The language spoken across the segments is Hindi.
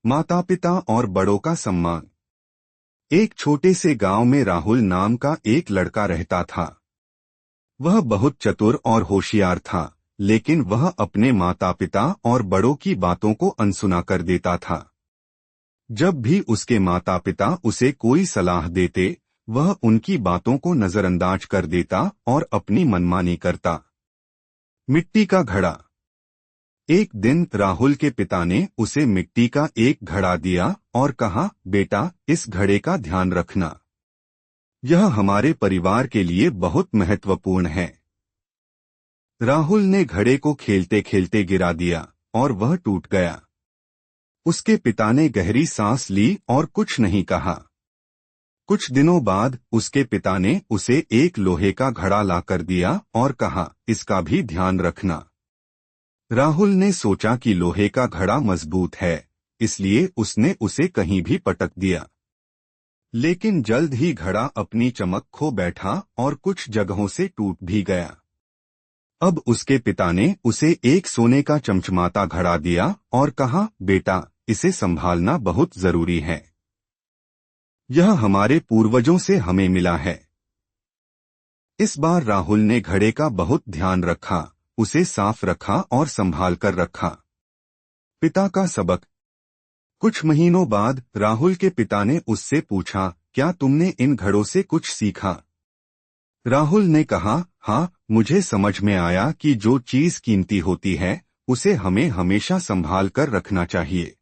माता पिता और बड़ों का सम्मान। एक छोटे से गांव में राहुल नाम का एक लड़का रहता था। वह बहुत चतुर और होशियार था, लेकिन वह अपने माता पिता और बड़ों की बातों को अनसुना कर देता था। जब भी उसके माता पिता उसे कोई सलाह देते, वह उनकी बातों को नजरअंदाज कर देता और अपनी मनमानी करता। मिट्टी का घड़ा। एक दिन राहुल के पिता ने उसे मिट्टी का एक घड़ा दिया और कहा, बेटा, इस घड़े का ध्यान रखना। यह हमारे परिवार के लिए बहुत महत्वपूर्ण है। राहुल ने घड़े को खेलते खेलते गिरा दिया और वह टूट गया। उसके पिता ने गहरी सांस ली और कुछ नहीं कहा। कुछ दिनों बाद उसके पिता ने उसे एक लोहे का घड़ा लाकर दिया और कहा, इसका भी ध्यान रखना। राहुल ने सोचा कि लोहे का घड़ा मजबूत है, इसलिए उसने उसे कहीं भी पटक दिया। लेकिन जल्द ही घड़ा अपनी चमक खो बैठा और कुछ जगहों से टूट भी गया। अब उसके पिता ने उसे एक सोने का चमचमाता घड़ा दिया और कहा, बेटा, इसे संभालना बहुत जरूरी है। यह हमारे पूर्वजों से हमें मिला है। इस बार राहुल ने घड़े का बहुत ध्यान रखा, उसे साफ रखा और संभाल कर रखा। पिता का सबक। कुछ महीनों बाद राहुल के पिता ने उससे पूछा, क्या तुमने इन घड़ों से कुछ सीखा? राहुल ने कहा, हाँ, मुझे समझ में आया कि जो चीज कीमती होती है उसे हमें हमेशा संभाल कर रखना चाहिए।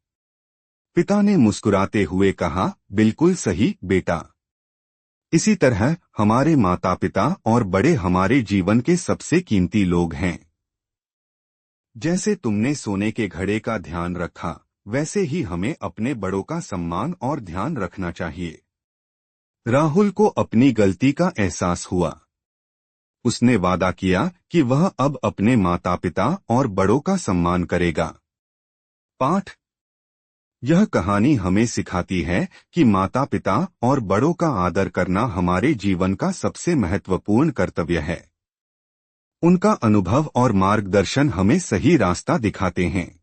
पिता ने मुस्कुराते हुए कहा, बिल्कुल सही बेटा। इसी तरह हमारे माता पिता और बड़े हमारे जीवन के सबसे कीमती लोग हैं। जैसे तुमने सोने के घड़े का ध्यान रखा, वैसे ही हमें अपने बड़ों का सम्मान और ध्यान रखना चाहिए। राहुल को अपनी गलती का एहसास हुआ। उसने वादा किया कि वह अब अपने माता पिता और बड़ों का सम्मान करेगा। पाठ। यह कहानी हमें सिखाती है कि माता पिता और बड़ों का आदर करना हमारे जीवन का सबसे महत्वपूर्ण कर्तव्य है। उनका अनुभव और मार्गदर्शन हमें सही रास्ता दिखाते हैं।